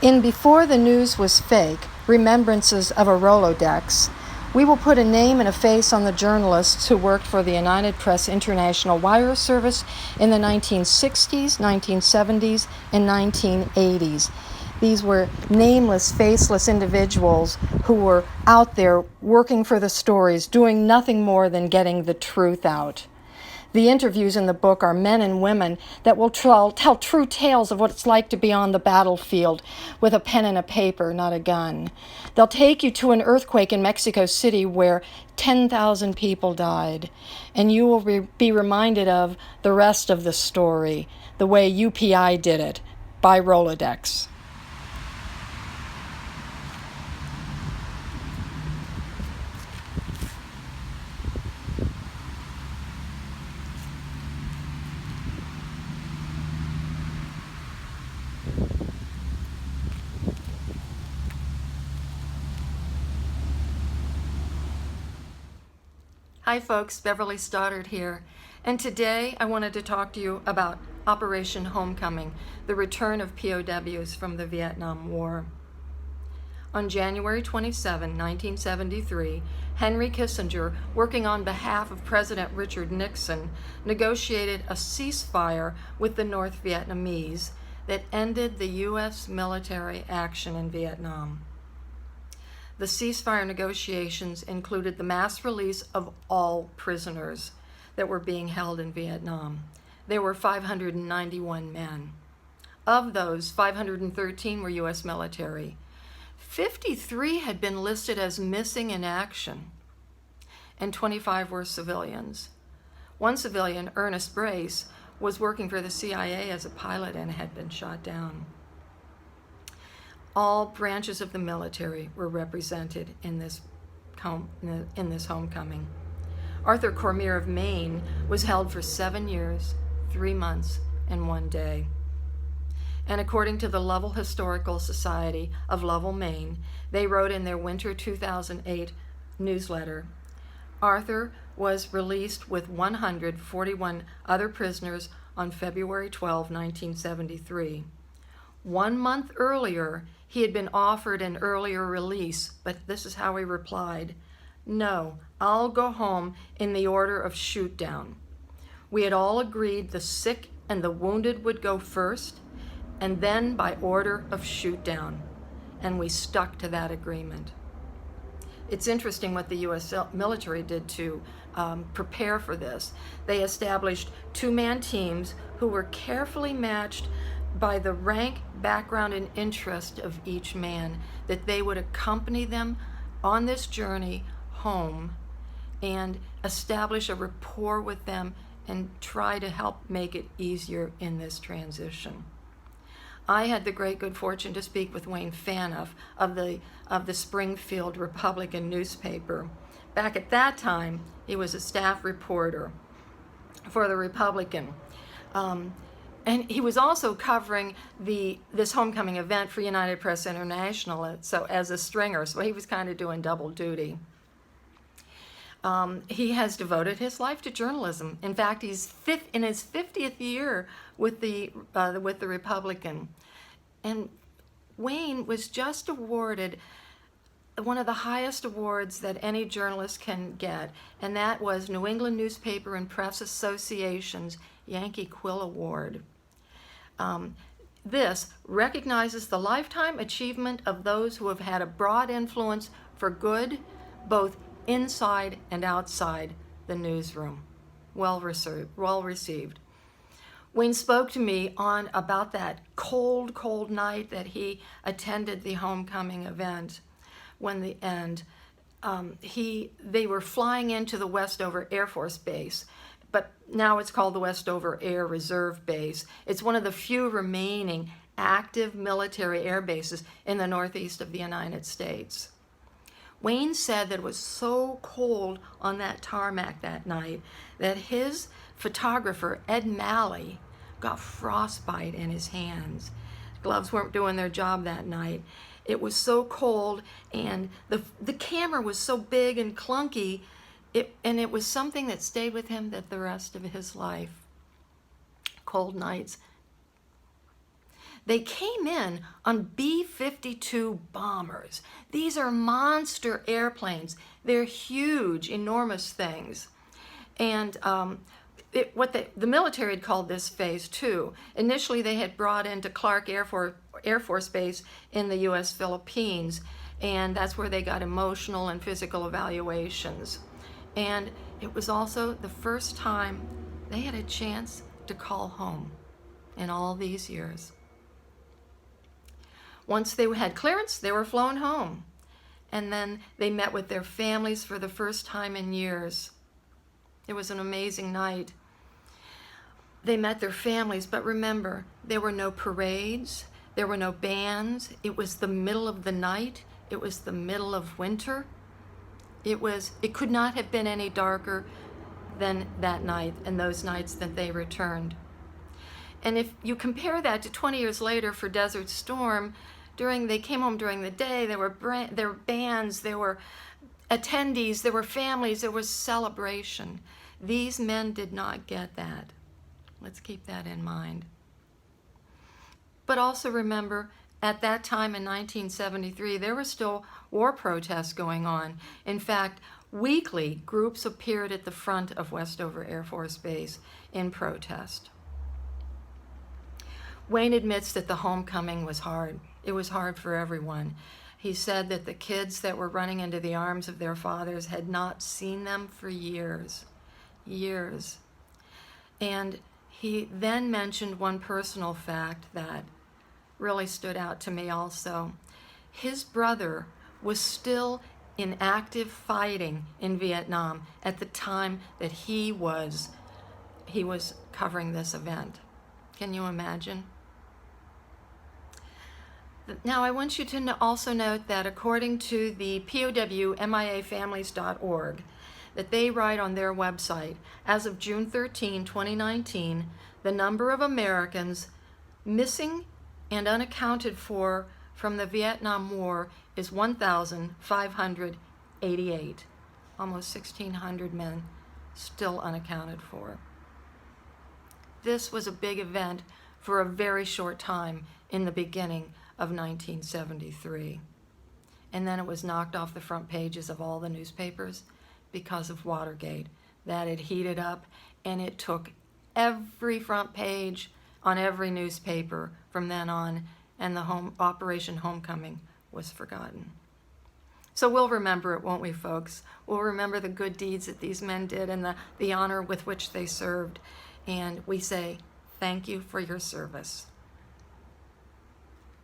In Before the News Was Fake, Remembrances of a Rolodex, we will put a name and a face on the journalists who worked for the United Press International Wire Service in the 1960s, 1970s, and 1980s. These were nameless, faceless individuals who were out there working for the stories, doing nothing more than getting the truth out. The interviews in the book are men and women that will tell true tales of what it's like to be on the battlefield with a pen and a paper, not a gun. They'll take you to an earthquake in Mexico City where 10,000 people died, and you will be reminded of the rest of the story, the way UPI did it, by Rolodex. Hi folks, Beverly Stoddard here, and today I wanted to talk to you about Operation Homecoming, the return of POWs from the Vietnam War. On January 27, 1973, Henry Kissinger, working on behalf of President Richard Nixon, negotiated a ceasefire with the North Vietnamese that ended the US military action in Vietnam. The ceasefire negotiations included the mass release of all prisoners that were being held in Vietnam. There were 591 men. Of those, 513 were U.S. military. 53 had been listed as missing in action, and 25 were civilians. One civilian, Ernest Brace, was working for the CIA as a pilot and had been shot down. All branches of the military were represented in this homecoming. Arthur Cormier of Maine was held for 7 years, 3 months, and 1 day. And according to the Lovell Historical Society of Lovell, Maine, they wrote in their winter 2008 newsletter, Arthur was released with 141 other prisoners on February 12, 1973. 1 month earlier, he had been offered an earlier release, but this is how he replied, "No, I'll go home in the order of shoot down. We had all agreed the sick and the wounded would go first, and then by order of shoot down, and we stuck to that agreement." It's interesting what the U.S. military did to prepare for this. They established two-man teams who were carefully matched by the rank, background, and interest of each man, that they would accompany them on this journey home and establish a rapport with them and try to help make it easier in this transition. I had the great good fortune to speak with Wayne Phaneuf of the Springfield Republican newspaper. Back at that time, he was a staff reporter for the Republican. And he was also covering this homecoming event for United Press International, so as a stringer, so he was kind of doing double duty. He has devoted his life to journalism. In fact, he's in his 50th year with the Republican. And Wayne was just awarded one of the highest awards that any journalist can get, and that was New England Newspaper and Press Association's Yankee Quill Award. This recognizes the lifetime achievement of those who have had a broad influence for good, both inside and outside the newsroom. Well received. Wayne spoke to me about that cold night that he attended the homecoming event. They were flying into the Westover Air Force Base, but now it's called the Westover Air Reserve Base. It's one of the few remaining active military air bases in the northeast of the United States. Wayne said that it was so cold on that tarmac that night that his photographer, Ed Malley, got frostbite in his hands. Gloves weren't doing their job that night. It was so cold, and the camera was so big and clunky, and it was something that stayed with him the rest of his life. Cold nights. They came in on B-52 bombers. These are monster airplanes. They're huge, enormous things. And the military had called this Phase 2. Initially, they had brought into Clark Air Force Base in the US Philippines, and that's where they got emotional and physical evaluations. And it was also the first time they had a chance to call home in all these years. Once they had clearance, they were flown home. And then they met with their families for the first time in years. It was an amazing night. They met their families, but remember, there were no parades, there were no bands. It was the middle of the night. It was the middle of winter. It could not have been any darker than that night and those nights that they returned. And if you compare that to 20 years later for Desert Storm, they came home during the day, there were bands, there were attendees, there were families, there was celebration. These men did not get that. Let's keep that in mind. But also remember, at that time in 1973, there were still war protests going on. In fact, weekly groups appeared at the front of Westover Air Force Base in protest. Wayne admits that the homecoming was hard. It was hard for everyone. He said that the kids that were running into the arms of their fathers had not seen them for years. And he then mentioned one personal fact that really stood out to me also. His brother was still in active fighting in Vietnam at the time that he was covering this event. Can you imagine? Now, I want you to also note that according to the POW MIAfamilies.org, that they write on their website, as of June 13, 2019, the number of Americans missing and unaccounted for from the Vietnam War is 1,588. Almost 1,600 men still unaccounted for. This was a big event for a very short time in the beginning of 1973. And then it was knocked off the front pages of all the newspapers because of Watergate. That had heated up, and it took every front page on every newspaper from then on, and the Operation Homecoming was forgotten. So we'll remember it, won't we, folks? We'll remember the good deeds that these men did and the honor with which they served. And we say, thank you for your service.